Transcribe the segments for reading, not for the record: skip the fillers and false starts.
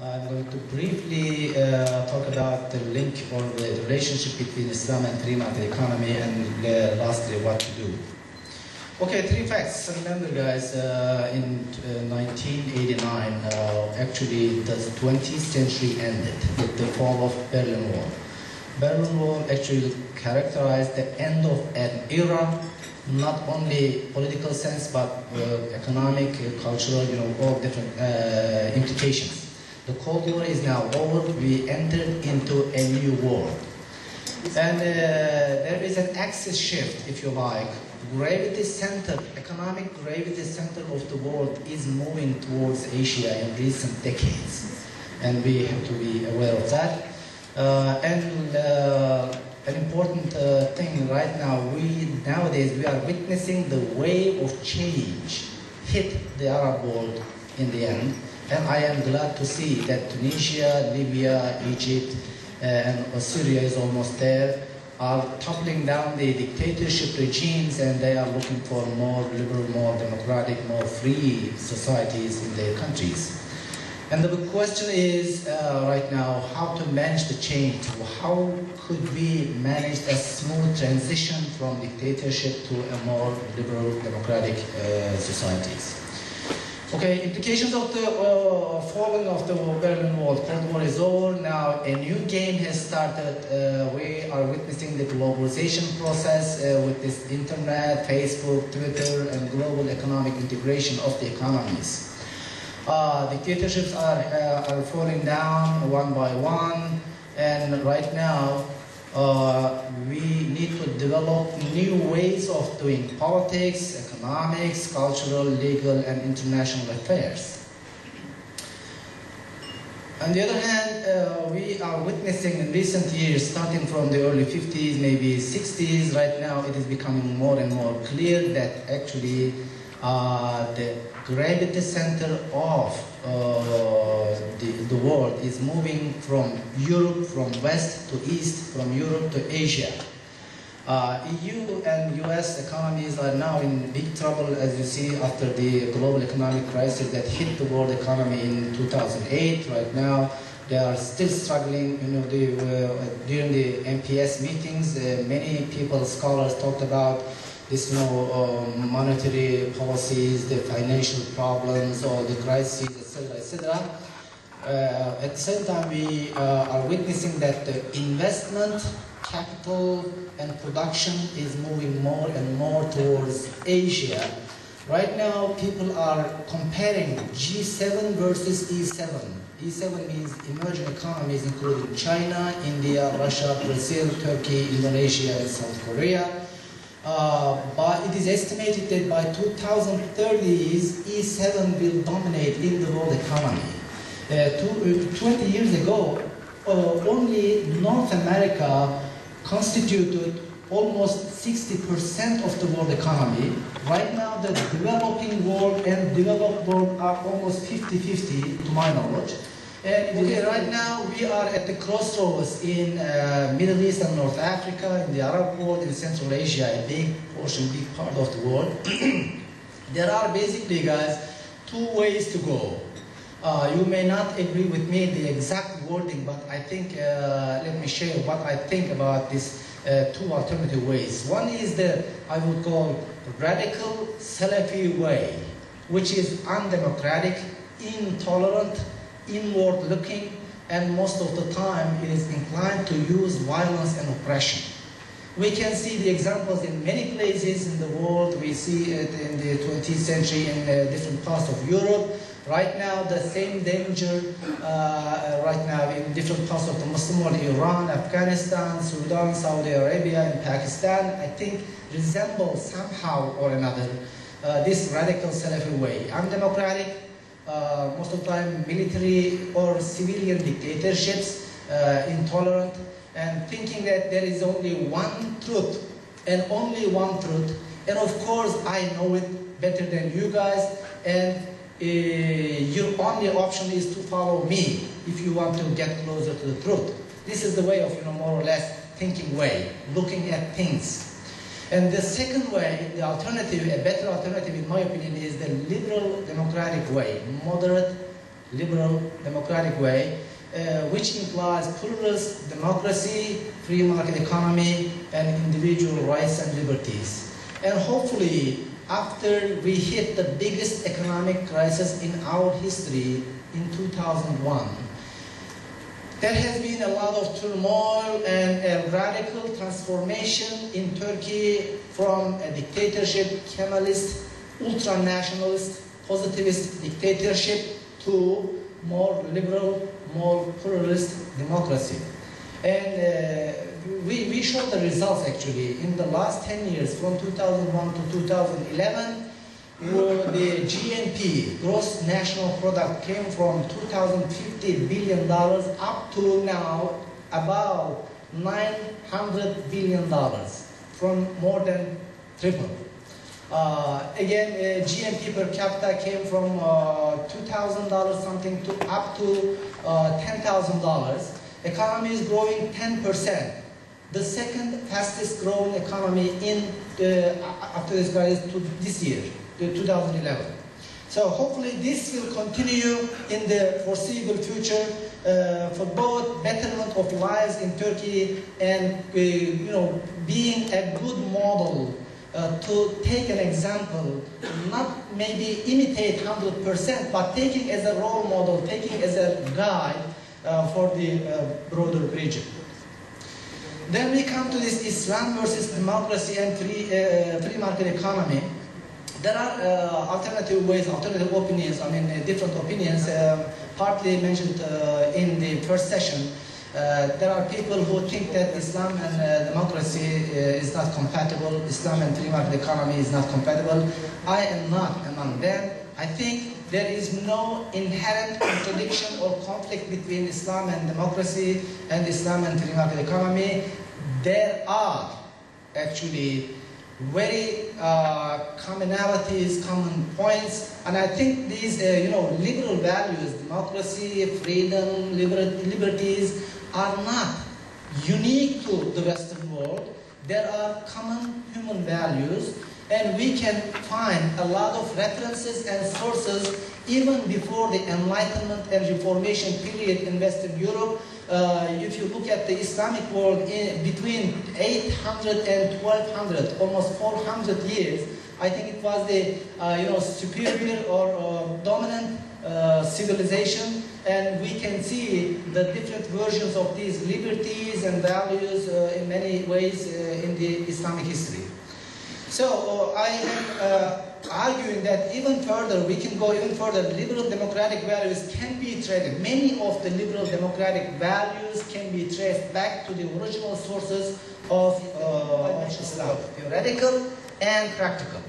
I'm going to briefly talk about the link or the relationship between Islam and free market economy, and lastly, what to do. Okay, 3 facts. Remember, guys, in 1989, actually, the 20th century ended with the fall of Berlin Wall. Berlin Wall actually characterized the end of an era, not only political sense, but economic, cultural, all different implications. The Cold War is now over. We entered into a new world. And there is an axis shift, if you like. Gravity center, economic gravity center of the world is moving towards Asia in recent decades. And we have to be aware of that. An important thing right now, nowadays we are witnessing the wave of change hit the Arab world in the end. And I am glad to see that Tunisia, Libya, Egypt, and Syria is almost there, are toppling down the dictatorship regimes, and they are looking for more liberal, more democratic, more free societies in their countries. And the big question is right now how to manage the change. How could we manage a smooth transition from dictatorship to a more liberal, democratic societies? Okay, implications of the falling of the Berlin Wall. Cold War is over. Now a new game has started. We are witnessing the globalization process with this internet, Facebook, Twitter, and global economic integration of the economies. Dictatorships are falling down one by one, and right now we need to develop new ways of doing politics, economics, cultural, legal, and international affairs. On the other hand, we are witnessing in recent years, starting from the early 50s, maybe 60s, right now it is becoming more and more clear that actually the gravity center of the world is moving from Europe, from west to east, from Europe to Asia. EU and US economies are now in big trouble, as you see, after the global economic crisis that hit the world economy in 2008. Right now, they are still struggling. During the MPS meetings, many people, scholars, talked about this, monetary policies, the financial problems, or the crises, etc., etc. At the same time, we are witnessing that the investment, capital, and production is moving more and more towards Asia. Right now, people are comparing G7 versus E7. E7 means emerging economies, including China, India, Russia, Brazil, Turkey, Indonesia, and South Korea. But it is estimated that by 2030s, E7 will dominate in the world economy. 20 years ago, only North America constituted almost 60% of the world economy. Right now, the developing world and developed world are almost 50-50, to my knowledge. And okay, right now we are at the crossroads in Middle East and North Africa, in the Arab world, in Central Asia, a big portion, big part of the world. There are basically, guys, 2 ways to go. You may not agree with me the exact wording, but I think, let me share what I think about these 2 alternative ways. One is the, I would call, radical Salafi way, which is undemocratic, intolerant, inward-looking, and most of the time it is inclined to use violence and oppression. We can see the examples in many places in the world. We see it in the 20th century in different parts of Europe. Right now, the same danger right now in different parts of the Muslim world, Iran, Afghanistan, Sudan, Saudi Arabia, and Pakistan, I think resembles somehow or another this radical Salafi way. Undemocratic, most of the time military or civilian dictatorships, intolerant, and thinking that there is only one truth and only one truth. And of course, I know it better than you guys, and your only option is to follow me if you want to get closer to the truth. This is the way of, more or less thinking way, looking at things. And the second way, the alternative, a better alternative in my opinion, is the liberal democratic way, moderate, liberal, democratic way, which implies pluralist democracy, free market economy, and individual rights and liberties. And hopefully, after we hit the biggest economic crisis in our history in 2001, there has been a lot of turmoil and a radical transformation in Turkey from a dictatorship, Kemalist, ultra-nationalist, positivist dictatorship to more liberal, more pluralist democracy. And we showed the results actually in the last 10 years, from 2001 to 2011, where the GNP, gross national product, came from $2,050 billion up to now about $900 billion, from more than triple. Again, GNP per capita came from $2,000 something to up to $10,000. Economy is growing 10%. The second fastest growing economy in after this crisis to this year, 2011. So hopefully this will continue in the foreseeable future for both betterment of lives in Turkey and being a good model to take an example, not maybe imitate 100%, but taking as a role model, taking as a guide for the broader region. Then we come to this Islam versus democracy and free market economy. There are alternative ways, alternative opinions, different opinions, partly mentioned in the first session. There are people who think that Islam and democracy is not compatible, Islam and free market economy is not compatible. I am not among them. I think there is no inherent contradiction or conflict between Islam and democracy and Islam and free market economy. There are actually very commonalities, common points, and I think these liberal values, democracy, freedom, liberties, are not unique to the Western world. There are common human values, and we can find a lot of references and sources even before the Enlightenment and Reformation period in Western Europe. If you look at the Islamic world between 800 and 1200, almost 400 years, I think it was the superior or dominant civilization, and we can see the different versions of these liberties and values in many ways in the Islamic history. So I am arguing that even further, we can go even further. Liberal democratic values can be traced. Many of the liberal democratic values can be traced back to the original sources of Islam, theoretical and practical.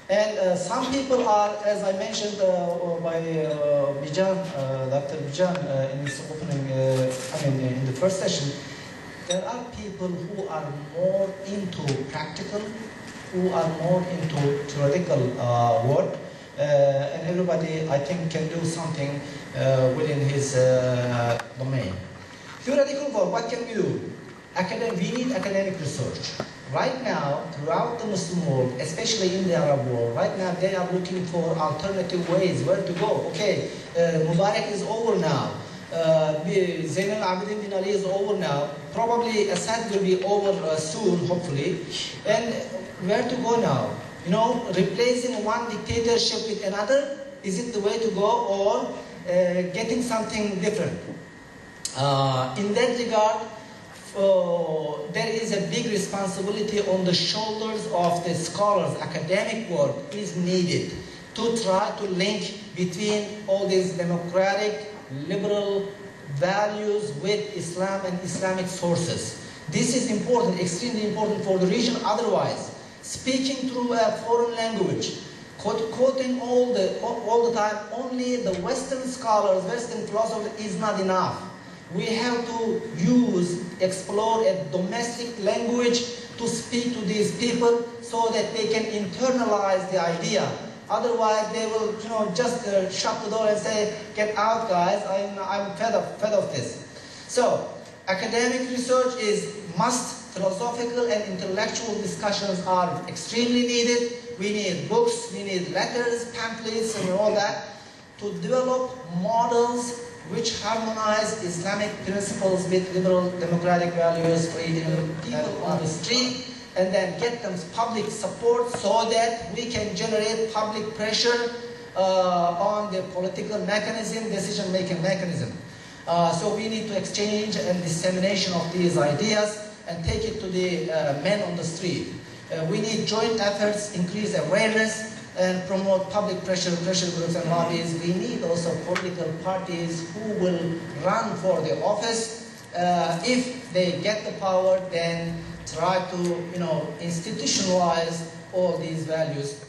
And some people are, as I mentioned by Bijan, Dr. Bijan in his opening, in the first session, there are people who are more into practical, who are more into theoretical work, and everybody, I think, can do something within his domain. Theoretical work, what can we do? We need academic research. Right now, throughout the Muslim world, especially in the Arab world, right now they are looking for alternative ways where to go. Okay, Mubarak is over now. Zain al-Abidin bin Ali is over now. Probably Assad will be over soon, hopefully. And where to go now? Replacing one dictatorship with another, is it the way to go, or getting something different? In that regard, there is a big responsibility on the shoulders of the scholars. Academic work is needed to try to link between all these democratic, liberal values with Islam and Islamic sources. This is important, extremely important for the region. Otherwise, speaking through a foreign language, quoting all the time only the Western scholars, Western philosophers is not enough. We have to explore a domestic language to speak to these people so that they can internalize the idea. Otherwise, they will, just shut the door and say, "Get out, guys! I'm fed of this." So, academic research is must. Philosophical and intellectual discussions are extremely needed. We need books, we need letters, pamphlets, and all that. to develop models which harmonize Islamic principles with liberal democratic values, creating people on the street, and then get them public support so that we can generate public pressure on the political mechanism, decision-making mechanism. So we need to exchange and dissemination of these ideas and take it to the men on the street. We need joint efforts, increase awareness, and promote public pressure groups and lobbies. We need also political parties who will run for the office. If they get the power, then try to institutionalize all these values